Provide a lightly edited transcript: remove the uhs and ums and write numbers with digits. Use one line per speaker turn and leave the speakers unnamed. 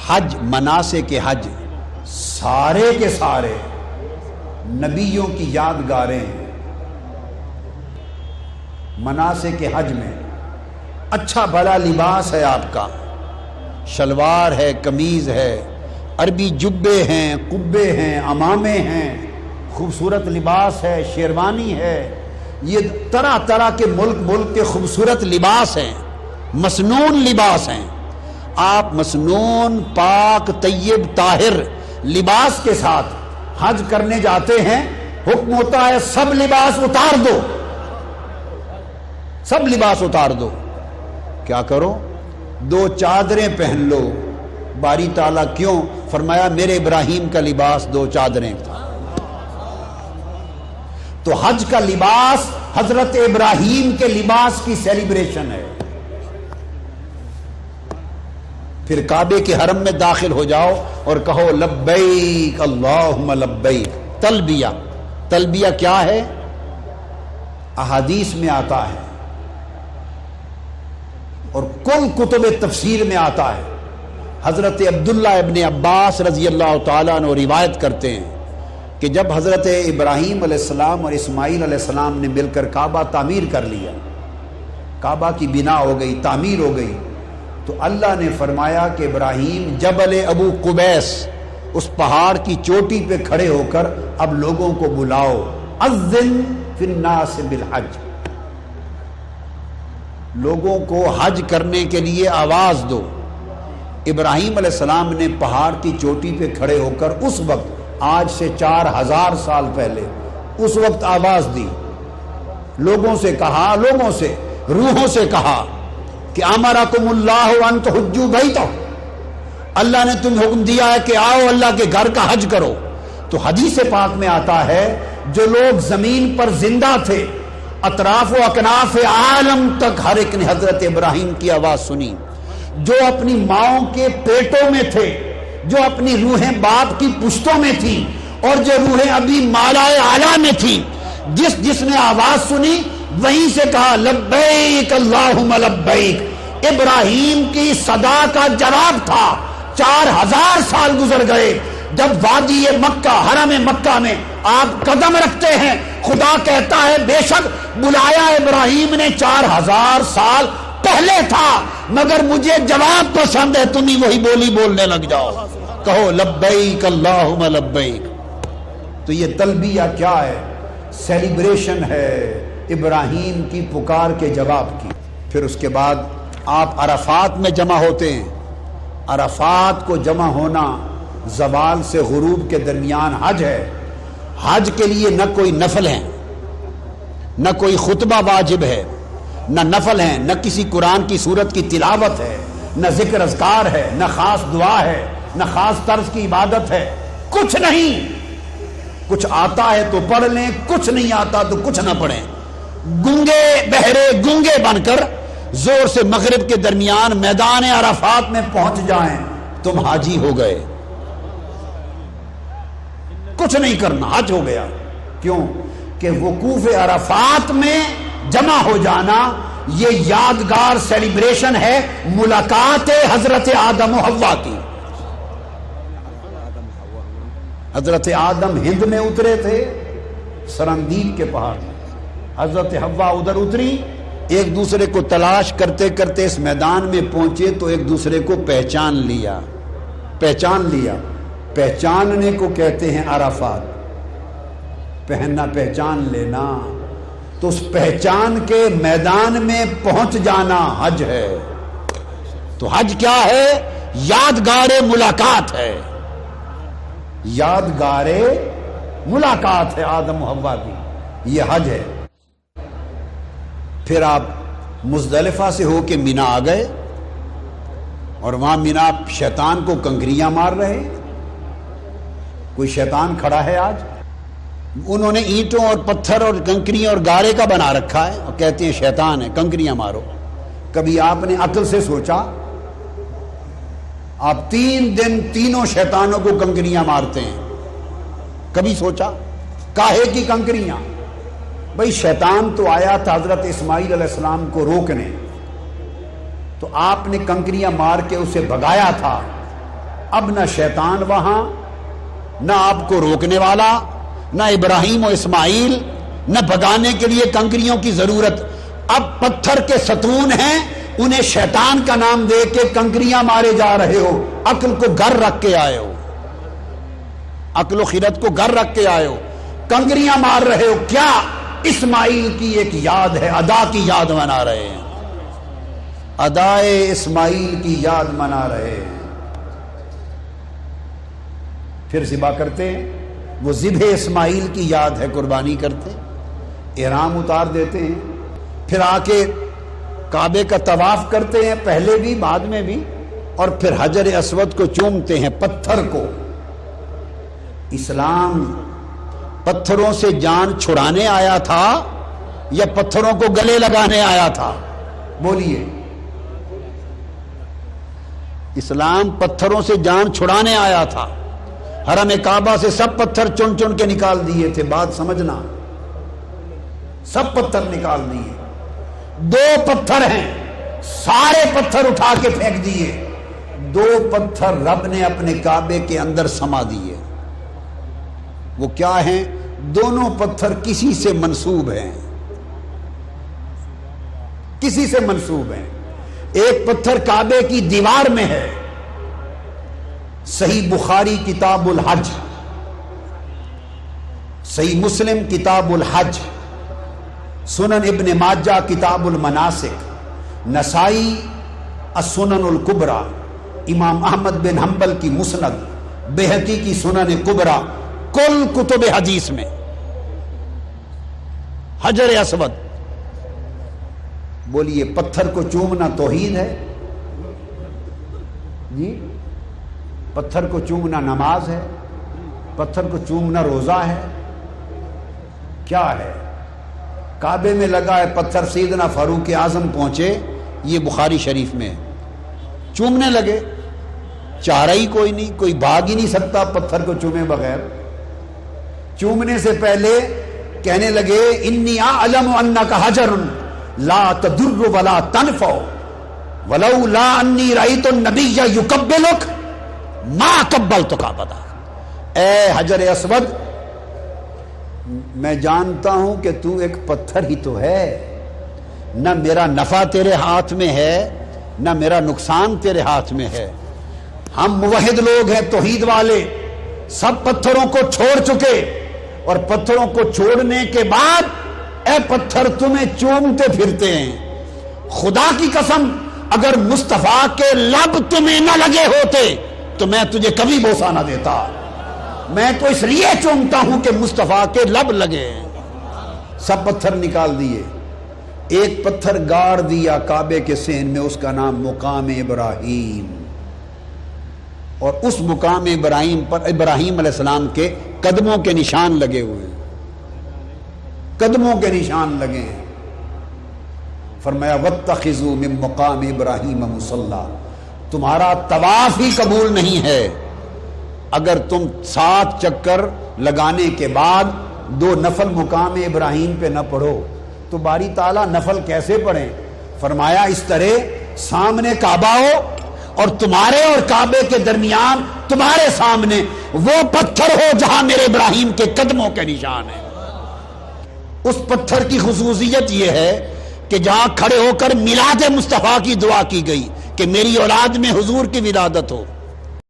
حج، مناسک حج سارے کے سارے نبیوں کی یادگاریں ہیں۔ مناسک حج میں اچھا بھلا لباس ہے آپ کا، شلوار ہے، قمیض ہے، عربی جبے ہیں، قبے ہیں، عمامے ہیں، خوبصورت لباس ہے، شیروانی ہے، یہ طرح طرح کے ملک کے خوبصورت لباس ہیں، مسنون لباس ہیں۔ آپ مسنون، پاک، طیب، طاہر لباس کے ساتھ حج کرنے جاتے ہیں، حکم ہوتا ہے سب لباس اتار دو، سب لباس اتار دو۔ کیا کرو؟ 2 چادریں پہن لو۔ باری تعالیٰ کیوں؟ فرمایا میرے ابراہیم کا لباس 2 چادریں تھا۔ تو حج کا لباس حضرت ابراہیم کے لباس کی سیلیبریشن ہے۔ پھر کعبے کے حرم میں داخل ہو جاؤ اور کہو لبیک اللہم لبیک، تلبیہ۔ تلبیہ کیا ہے؟ احادیث میں آتا ہے اور کل کتب تفسیر میں آتا ہے۔ حضرت عبداللہ ابن عباس رضی اللہ تعالیٰ عنہ روایت کرتے ہیں کہ جب حضرت ابراہیم علیہ السلام اور اسماعیل علیہ السلام نے مل کر کعبہ تعمیر کر لیا، کعبہ کی بنا ہو گئی، تعمیر ہو گئی، تو اللہ نے فرمایا کہ ابراہیم جبل ابو قبیس، اس پہاڑ کی چوٹی پہ کھڑے ہو کر اب لوگوں کو بلاؤ، اذن فی الناس بالحج، لوگوں کو حج کرنے کے لیے آواز دو۔ ابراہیم علیہ السلام نے پہاڑ کی چوٹی پہ کھڑے ہو کر اس وقت، آج سے 4000 سال پہلے، اس وقت آواز دی، لوگوں سے کہا، لوگوں سے، روحوں سے کہا کہ امرکم اللہ ان تحجوا بیتہ، اللہ نے تمہیں حکم دیا ہے کہ آؤ اللہ کے گھر کا حج کرو۔ تو حدیث پاک میں آتا ہے جو لوگ زمین پر زندہ تھے، اطراف و اکناف عالم تک ہر ایک نے حضرت ابراہیم کی آواز سنی۔ جو اپنی ماؤں کے پیٹوں میں تھے، جو اپنی روحیں باپ کی پشتوں میں تھی، اور جو روحیں ابھی مالائے اعلیٰ میں تھی، جس نے آواز سنی وہیں سے کہا لبیک اللہم لبیک۔ ابراہیم کی صدا کا جواب تھا۔ 4000 سال گزر گئے، جب وادی مکہ، حرم مکہ میں آپ قدم رکھتے ہیں، خدا کہتا ہے بے شک بلایا ابراہیم نے 4000 سال پہلے تھا، مگر مجھے جواب پسند ہے، تم ہی وہی بولی بولنے لگ جاؤ، کہو لبیک اللہم لبیک۔ تو یہ تلبیہ کیا ہے؟ سیلیبریشن ہے ابراہیم کی پکار کے جواب کی۔ پھر اس کے بعد آپ عرفات میں جمع ہوتے ہیں۔ عرفات کو جمع ہونا زوال سے غروب کے درمیان حج ہے۔ حج کے لیے نہ کوئی نفل ہے، نہ کوئی خطبہ واجب ہے، نہ نفل ہے، نہ کسی قرآن کی سورت کی تلاوت ہے، نہ ذکر اذکار ہے، نہ خاص دعا ہے، نہ خاص طرز کی عبادت ہے، کچھ نہیں۔ کچھ آتا ہے تو پڑھ لیں، کچھ نہیں آتا تو کچھ نہ پڑھیں۔ گنگے بہرے گنگے بن کر زور سے مغرب کے درمیان میدان عرفات میں پہنچ جائیں، تم حاجی ہو گئے، کچھ نہیں کرنا، حج ہو گیا۔ کیوں کہ وقوف عرفات میں جمع ہو جانا یہ یادگار سیلیبریشن ہے ملاقات حضرت آدم و حوا کی۔ حضرت آدم ہند میں اترے تھے، سرندیب کے پہاڑ میں، حضرت حوا ادھر اتری، ایک دوسرے کو تلاش کرتے کرتے اس میدان میں پہنچے تو ایک دوسرے کو پہچان لیا۔ پہچاننے کو کہتے ہیں عرفات، پہننا پہچان لینا، تو اس پہچان کے میدان میں پہنچ جانا حج ہے۔ تو حج کیا ہے؟ یادگار ملاقات ہے، یادگار ملاقات ہے آدم و حوا کی، یہ حج ہے۔ پھر آپ مزدلفہ سے ہو کے مینا آ گئے، اور وہاں مینا شیطان کو کنکریاں مار رہے۔ کوئی شیطان کھڑا ہے آج؟ انہوں نے اینٹوں اور پتھر اور کنکریاں اور گارے کا بنا رکھا ہے اور کہتے ہیں شیطان ہے، کنکریاں مارو۔ کبھی آپ نے عقل سے سوچا؟ آپ 3 دن تینوں شیطانوں کو کنکریاں مارتے ہیں، کبھی سوچا؟ کاہے کی کنکریاں؟ بھئی شیطان تو آیا تھا حضرت اسماعیل علیہ السلام کو روکنے، تو آپ نے کنکریاں مار کے اسے بھگایا تھا، اب نہ شیطان وہاں، نہ آپ کو روکنے والا، نہ ابراہیم و اسماعیل، نہ بھگانے کے لیے کنکریوں کی ضرورت۔ اب پتھر کے ستون ہیں، انہیں شیطان کا نام دے کے کنکریاں مارے جا رہے ہو، عقل کو گھر رکھ کے آئے ہو، عقل و خرد کو گھر رکھ کے آئے ہو، کنکریاں مار رہے ہو۔ کیا؟ اسماعیل کی ایک یاد ہے، ادا کی یاد منا رہے ہیں، ادائے اسماعیل کی یاد منا رہے ہیں۔ پھر ذبح کرتے ہیں، وہ ذبح اسماعیل کی یاد ہے، قربانی کرتے، احرام اتار دیتے ہیں، پھر آ کے کعبے کا طواف کرتے ہیں، پہلے بھی بعد میں بھی، اور پھر حجر اسود کو چومتے ہیں، پتھر کو۔ اسلام پتھروں سے جان چھڑانے آیا تھا یا پتھروں کو گلے لگانے آیا تھا؟ بولیے۔ اسلام پتھروں سے جان چھڑانے آیا تھا، حرم کعبہ سے سب پتھر چن چن کے نکال دیے تھے، بات سمجھنا، سب پتھر نکال دیے۔ 2 پتھر ہیں، سارے پتھر اٹھا کے پھینک دیے، 2 پتھر رب نے اپنے کعبے کے اندر سما دیے۔ وہ کیا ہیں؟ دونوں پتھر کسی سے منسوب ہیں، کسی سے منسوب ہیں۔ ایک پتھر کعبے کی دیوار میں ہے، صحیح بخاری کتاب الحج، صحیح مسلم کتاب الحج، سنن ابن ماجہ کتاب المناسک، نسائی السنن الکبریٰ، امام احمد بن حنبل کی مسند، بیہقی کی سنن کبریٰ، کل کتب حدیث میں حجر اسود۔ بولیے، پتھر کو چومنا توحید ہے؟ جی، پتھر کو چومنا نماز ہے؟ پتھر کو چومنا روزہ ہے؟ کیا ہے؟ کعبے میں لگا ہے پتھر، سیدنا فاروق اعظم پہنچے، یہ بخاری شریف میں ہے، چومنے لگے، چارہ ہی کوئی نہیں، کوئی بھاگ ہی نہیں سکتا پتھر کو چومے بغیر۔ چومنے سے پہلے کہنے لگے انی اعلم انک حجر لا تضر ولا تنفع ولولا انی رأیت النبی یقبلک ما قبلتک ابدا۔ اے حجر اسود، میں جانتا ہوں کہ تو ایک پتھر ہی تو ہے، نہ میرا نفع تیرے ہاتھ میں ہے نہ میرا نقصان تیرے ہاتھ میں ہے۔ ہم موحد لوگ ہیں، توحید والے، سب پتھروں کو چھوڑ چکے، اور پتھروں کو چھوڑنے کے بعد اے پتھر تمہیں چومتے پھرتے ہیں۔ خدا کی قسم، اگر مصطفیٰ کے لب تمہیں نہ لگے ہوتے تو میں تجھے کبھی بوسہ نہ دیتا، میں تو اس لیے چومتا ہوں کہ مصطفیٰ کے لب لگے۔ سب پتھر نکال دیے، ایک پتھر گاڑ دیا کعبے کے سین میں، اس کا نام مقام ابراہیم، اور اس مقام ابراہیم پر ابراہیم علیہ السلام کے قدموں کے نشان لگے ہوئے ہیں، قدموں کے نشان لگے ہیں۔ فرمایا واتخذوا من مقام ابراہیم مصلی، تمہارا طواف ہی قبول نہیں ہے اگر تم 7 چکر لگانے کے بعد 2 نفل مقام ابراہیم پہ نہ پڑھو، تو باری تعالیٰ نفل کیسے پڑھیں؟ فرمایا اس طرح سامنے کعبہ ہو اور تمہارے اور کعبے کے درمیان تمہارے سامنے وہ پتھر ہو جہاں میرے ابراہیم کے قدموں کے نشان ہیں۔ اس پتھر کی خصوصیت یہ ہے کہ جہاں کھڑے ہو کر میلاد مصطفیٰ کی دعا کی گئی کہ میری اولاد میں حضور کی ولادت ہو،